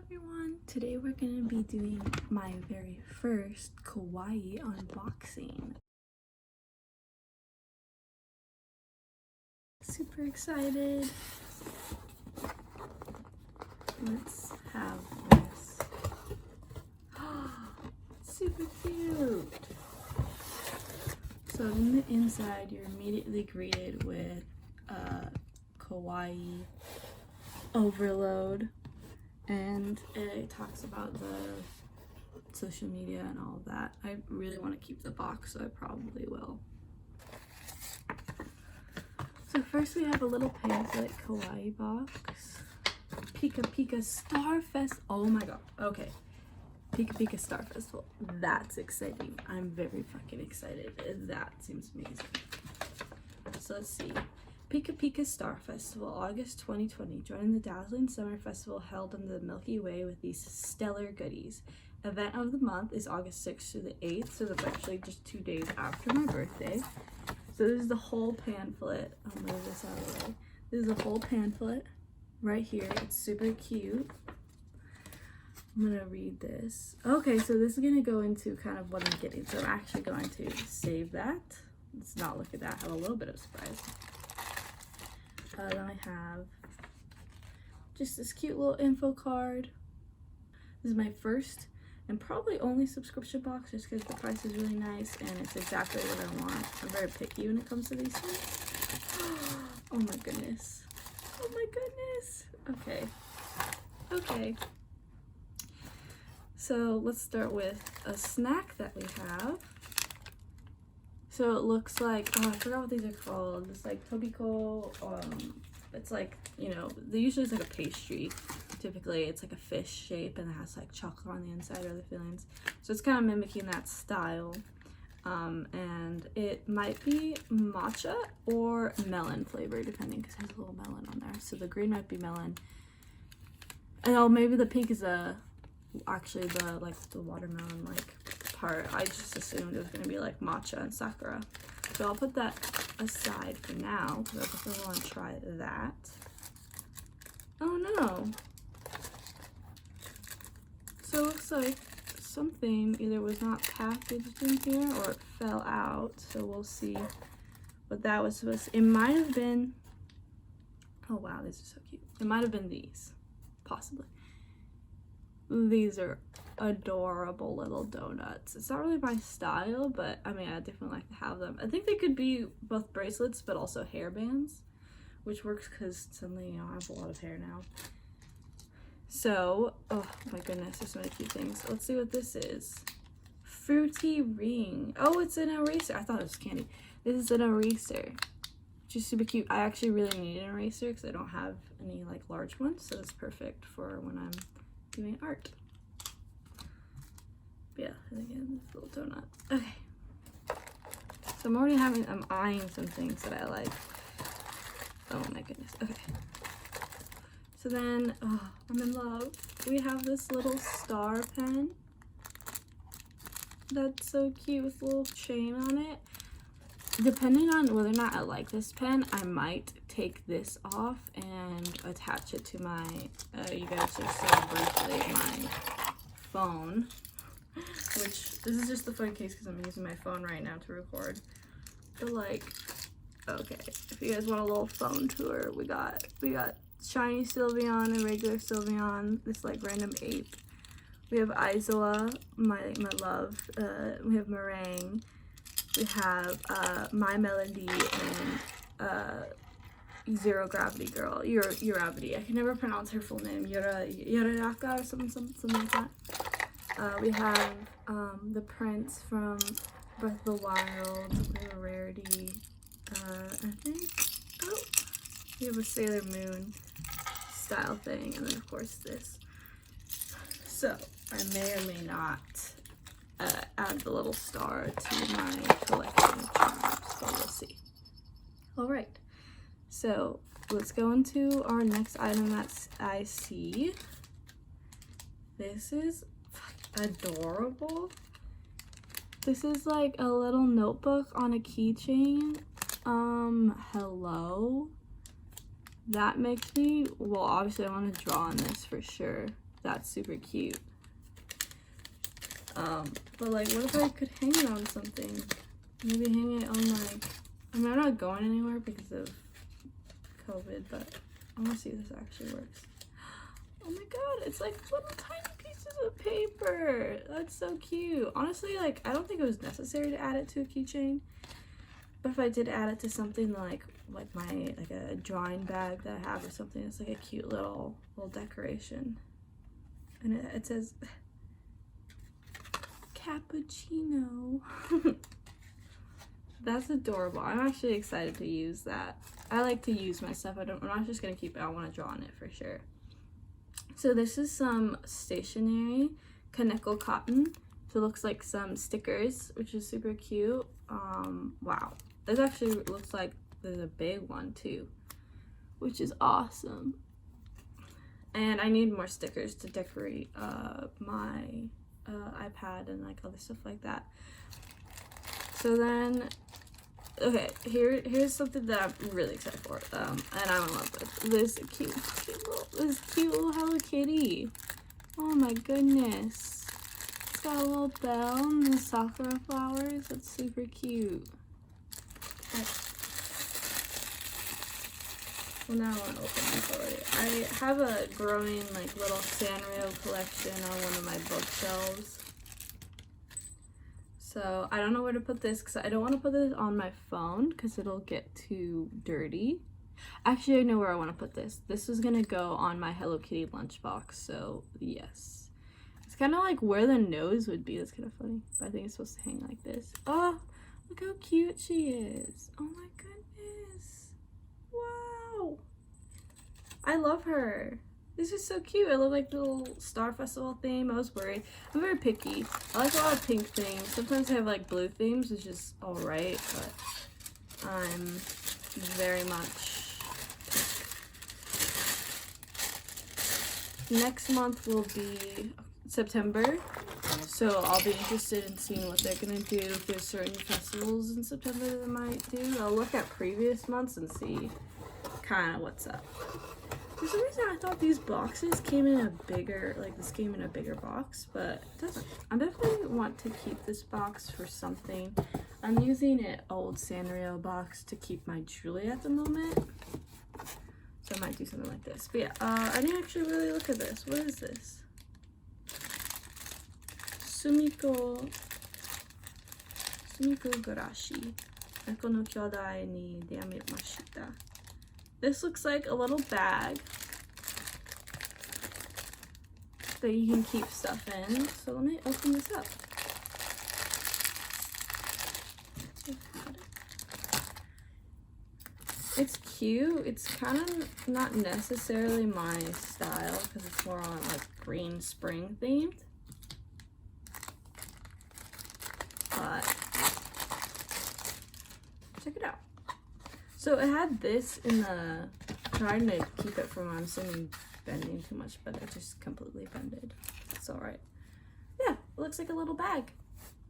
everyone, today we're going to be doing my very first kawaii unboxing. Super excited. Let's have this. Super cute. So in the inside you're immediately greeted with kawaii overload. And it talks about the social media and all of that. I really want to keep the box, so I probably will. So first we have a little pamphlet, KawaiiBox. Pika Pika Star Fest. Oh my god. Okay. Pika Pika Star Festival. That's exciting. I'm very fucking excited. That seems amazing. So let's see. Pika Pika Star Festival, August 2020. Join the dazzling summer festival held under the Milky Way with these stellar goodies. Event of the month is August 6th through the 8th, so that's actually just 2 days after my birthday. So this is the whole pamphlet. I'll move this out of the way. This is the whole pamphlet right here. It's super cute. I'm gonna read this. Okay, so this is gonna go into kind of what I'm getting. So I'm actually going to save that. Let's not look at that. I have a little bit of surprise. Then I have just this cute little info card. This is my first and probably only subscription box just because the price is really nice and it's exactly what I want. I'm very picky when it comes to these things. Oh my goodness. Oh my goodness. Okay. Okay. So let's start with a snack that we have. So it looks like, oh, I forgot what these are called. It's like tobiko. It's like, you know, they usually it's like a pastry. Typically it's like a fish shape and it has like chocolate on the inside or other fillings. So it's kind of mimicking that style. And it might be matcha or melon flavor, depending, because there's a little melon on there. So the green might be melon. And oh, maybe the pink is actually the watermelon like part. I just assumed it was going to be like matcha and sakura. So I'll put that aside for now because I definitely want to try that. Oh no. So it looks like something either was not packaged in here or it fell out. So we'll see what that was supposed to. It might have been, oh wow, these are so cute. It might have been these, possibly. These are adorable little donuts. It's not really my style, but I mean, I definitely like to have them. I think they could be both bracelets, but also hairbands, which works because suddenly, you know, I have a lot of hair now. So, oh my goodness, there's so many cute things. Let's see what this is. Fruity ring. Oh, it's an eraser. I thought it was candy. This is an eraser, which is super cute. I actually really need an eraser because I don't have any like large ones, so it's perfect for when I'm doing art. But yeah, and again, this little donut. Okay. So I'm eyeing some things that I like. Oh my goodness. Okay. So then, oh, I'm in love. We have this little star pen. That's so cute with a little chain on it. Depending on whether or not I like this pen, I might take this off and attach it to my, you guys just saw briefly, my phone. Which, this is just the fun case because I'm using my phone right now to record. But like, okay, if you guys want a little phone tour, we got shiny Sylveon and regular Sylveon, this like random ape. We have Aizoa, my love. We have Meringue. We have My Melody and Zero Gravity Girl, Uravity. I can never pronounce her full name. Yoraraka or something like that. We have the Prince from Breath of the Wild. We have a Rarity. I think. Oh, we have a Sailor Moon style thing, and then of course this. So I may or may not add the little star to my collection of charms, but we'll see. All right, so let's go into our next item that I see. This is adorable. This is like a little notebook on a keychain. Hello. That makes me, well, obviously I want to draw on this for sure. that's super cute. But like, what if I could hang it on something? Maybe hang it on like, I mean, I'm not going anywhere because of COVID, but I want to see if this actually works. Oh my god, it's like little tiny pieces of paper. That's so cute. Honestly, like, I don't think it was necessary to add it to a keychain, but if I did add it to something like my, like a drawing bag that I have or something, it's like a cute little decoration. And it says cappuccino. That's adorable. I'm actually excited to use that. I like to use my stuff. I'm not just gonna keep it. I want to draw on it for sure. So this is some stationery, Kaneko cotton. So it looks like some stickers, which is super cute. Wow. This actually looks like there's a big one too, which is awesome. And I need more stickers to decorate my iPad and like other stuff like that. So then, okay, here's something that I'm really excited for, and I'm in love with this cute little Hello Kitty. Oh my goodness, it's got a little bell and the sakura flowers. That's super cute. Well, now I want to open this already. I have a growing like little Sanrio collection on one of my bookshelves. So I don't know where to put this because I don't want to put this on my phone because it'll get too dirty. Actually, I know where I want to put this. This is going to go on my Hello Kitty lunchbox. So yes. It's kind of like where the nose would be. That's kind of funny. But I think it's supposed to hang like this. Oh, look how cute she is. Oh my goodness. Wow. I love her. This is so cute. I love like the little Star Festival theme. I was worried. I'm very picky. I like a lot of pink themes. Sometimes I have like blue themes, which is alright, but I'm very much pink. Next month will be September, so I'll be interested in seeing what they're gonna do. If there's certain festivals in September that they might do, I'll look at previous months and see kind of what's up. For some reason, I thought these boxes came in a bigger, like this came in a bigger box, but it doesn't. I definitely want to keep this box for something. I'm using an old Sanrio box to keep my jewelry at the moment, so I might do something like this. But yeah, I didn't actually really look at this. What is this? Sumiko Garashi. Neko no kyodai ni deamemashita. This looks like a little bag that you can keep stuff in. So let me open this up. It's cute. It's kind of not necessarily my style because it's more on like green spring themed. But check it out. So it had this in the, trying to keep it from, I'm assuming, bending too much, but it just completely bended. It's alright. Yeah, it looks like a little bag.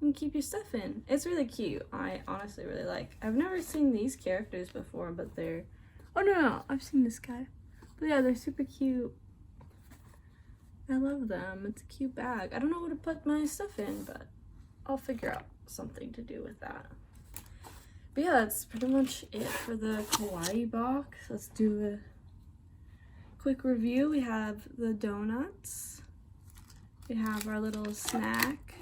You can keep your stuff in. It's really cute. I honestly really like. I've never seen these characters before, but they're, oh no, I've seen this guy. But yeah, they're super cute. I love them. It's a cute bag. I don't know where to put my stuff in, but I'll figure out something to do with that. But yeah, that's pretty much it for the Kawaii box. Let's do a quick review. We have the donuts. We have our little snack.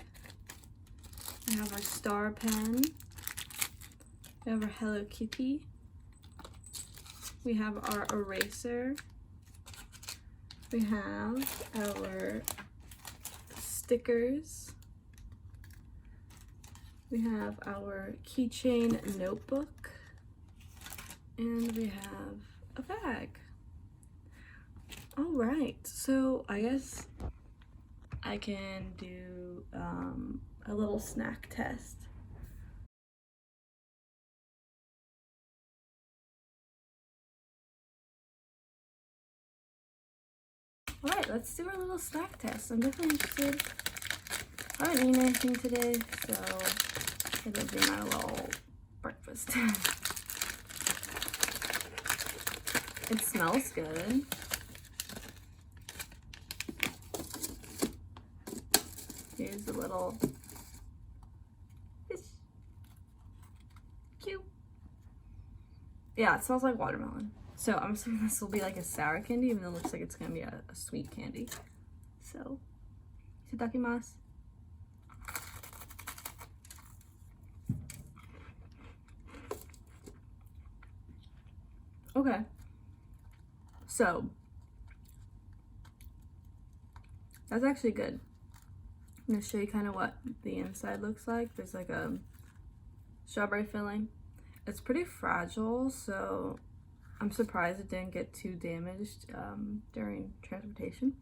We have our star pen. We have our Hello Kitty. We have our eraser. We have our stickers. We have our keychain notebook, and we have a bag. All right, so I guess I can do a little snack test. All right, let's do our little snack test. I'm definitely interested. I haven't eaten anything today, so it'll be my little breakfast. It smells good. Here's a little fish. Cute. Yeah, it smells like watermelon. So I'm assuming this will be like a sour candy, even though it looks like it's gonna be a sweet candy. So, itadakimasu. Okay. So, that's actually good. I'm gonna show you kind of what the inside looks like. There's like a strawberry filling. It's pretty fragile, so I'm surprised it didn't get too damaged during transportation.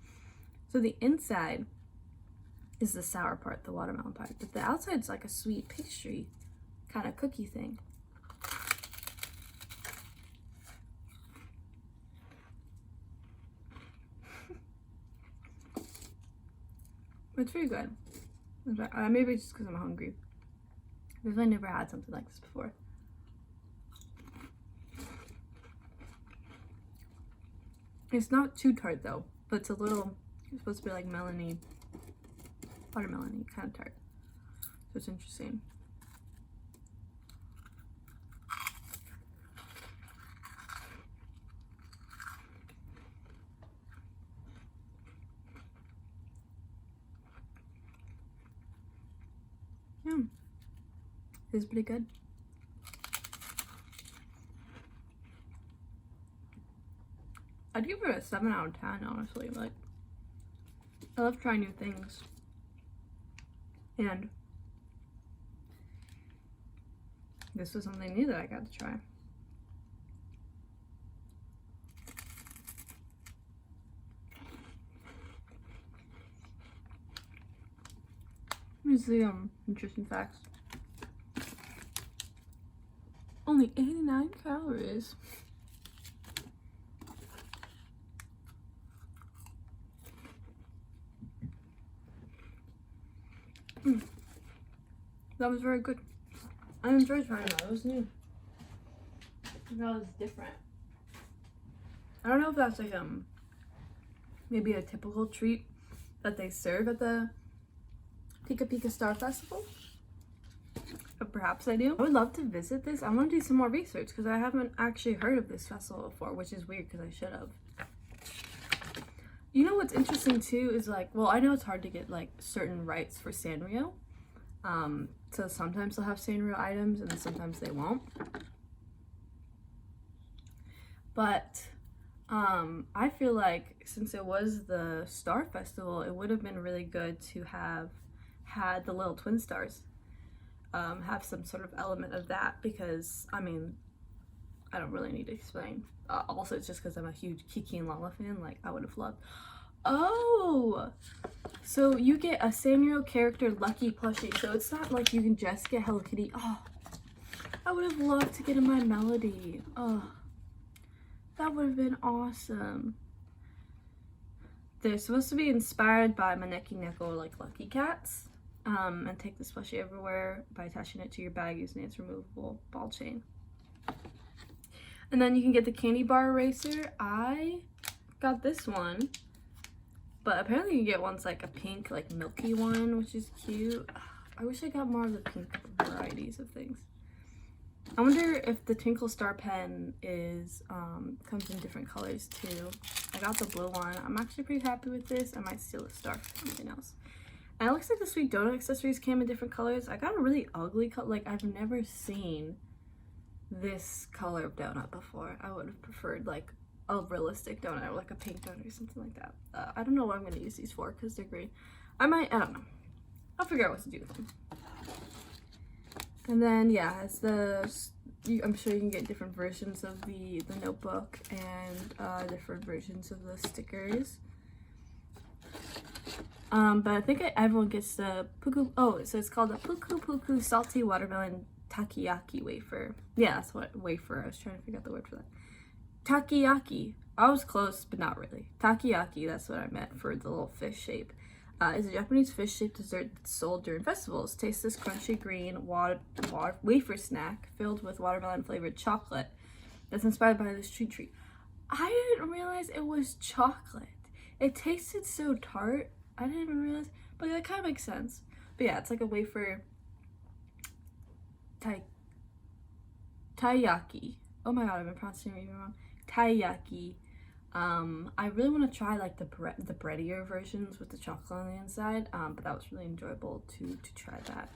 So the inside is the sour part, the watermelon part, but the outside's like a sweet pastry kind of cookie thing. It's pretty good. Maybe it's just because I'm hungry. Because I never had something like this before. It's not too tart though, but it's a little, it's supposed to be like melony, watermelon-y kind of tart. So it's interesting. Yeah, it's pretty good. I'd give it a 7 out of 10, honestly. Like, I love trying new things. And this was something new that I got to try. Here's the interesting facts. Only 89 calories. That was very good. I enjoyed trying that. It was new. That was different. I don't know if that's like maybe a typical treat that they serve at the Pika Pika Star Festival. But perhaps I do. I would love to visit this. I want to do some more research because I haven't actually heard of this festival before, which is weird because I should have. You know what's interesting too is like, well, I know it's hard to get like certain rights for Sanrio. So sometimes they'll have Sanrio items and sometimes they won't. But I feel like since it was the Star Festival, it would have been really good to have had the little twin stars have some sort of element of that, because I mean, I don't really need to explain. Also, it's just because I'm a huge Kiki and Lala fan. Like, I would have loved. Oh, so you get a Sanrio character Lucky plushie. So it's not like you can just get Hello Kitty. Oh, I would have loved to get a My Melody. Oh, that would have been awesome. They're supposed to be inspired by Maneki Neko, like Lucky Cats. And take this plushie everywhere by attaching it to your bag using its removable ball chain. And then you can get the candy bar eraser. I got this one, but apparently you can get one's like a pink, like milky one, which is cute. I wish I got more of the pink varieties of things. I wonder if the Twinkle Star pen is comes in different colors too. I got the blue one. I'm actually pretty happy with this. I might steal a star for something else. And it looks like the Sweet Donut accessories came in different colors. I got a really ugly color. Like, I've never seen this color of donut before. I would have preferred like a realistic donut or like a pink donut or something like that. I don't know what I'm going to use these for because they're green. I don't know. I'll figure out what to do with them. And then, yeah, it's I'm sure you can get different versions of the notebook and different versions of the stickers. But I think everyone gets the Puku. Oh, so it's called the Puku Puku Salty Watermelon Takoyaki Wafer. Yeah, that's what wafer. I was trying to figure out the word for that. Takoyaki. I was close, but not really. Takoyaki, that's what I meant for the little fish shape. Is a Japanese fish-shaped dessert that's sold during festivals. Taste this crunchy green wafer snack filled with watermelon-flavored chocolate that's inspired by this treat. I didn't realize it was chocolate. It tasted so tart. I didn't even realize, but that kind of makes sense. But yeah, it's like a wafer taiyaki. Oh my god, I've been pronouncing it wrong. Taiyaki. I really want to try like the breadier versions with the chocolate on the inside. But that was really enjoyable to try that.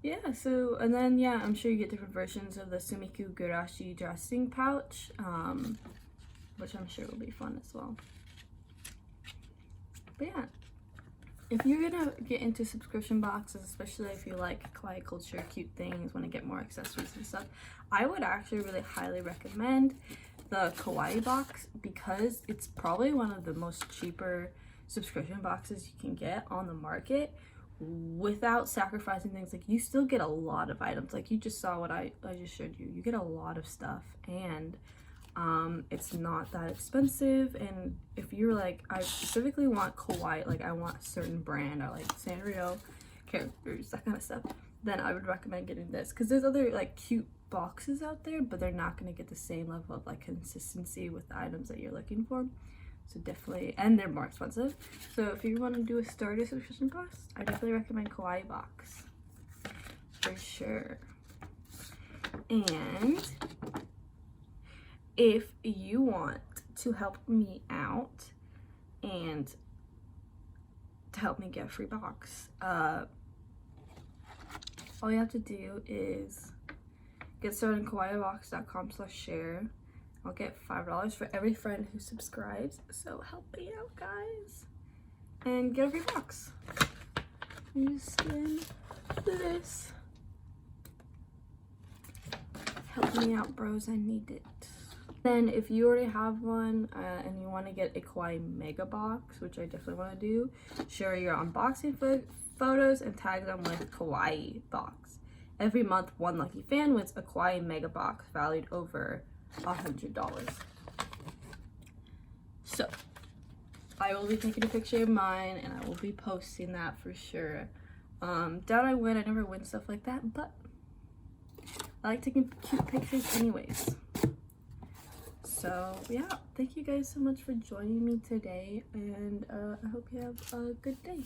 Yeah, so, and then, yeah, I'm sure you get different versions of the Sumiku Gurashi dressing pouch, which I'm sure will be fun as well. But yeah, if you're gonna get into subscription boxes, especially if you like kawaii culture, cute things, want to get more accessories and stuff, I would actually really highly recommend the KawaiiBox, because it's probably one of the most cheaper subscription boxes you can get on the market without sacrificing things. Like, you still get a lot of items. Like, you just saw what I just showed you. You get a lot of stuff, and it's not that expensive. And if you're like, I specifically want kawaii, like I want a certain brand, or like Sanrio characters, that kind of stuff, then I would recommend getting this, because there's other like cute boxes out there, but they're not going to get the same level of like consistency with the items that you're looking for. So definitely, and they're more expensive. So if you want to do a starter subscription box, I definitely recommend KawaiiBox for sure. And if you want to help me out and to help me get a free box, all you have to do is get started on KawaiiBox.com/share. I'll get $5 for every friend who subscribes. So help me out, guys. And get a free box. You spin this. Help me out, bros. I need it. Then if you already have one and you want to get a Kawaii Megabox, which I definitely want to do, share your unboxing photos and tag them with KawaiiBox. Every month, one lucky fan wins a Kawaii Megabox valued over $100. So I will be taking a picture of mine and I will be posting that for sure. Doubt I win. I never win stuff like that, but I like taking cute pictures anyways. So yeah, thank you guys so much for joining me today, and I hope you have a good day.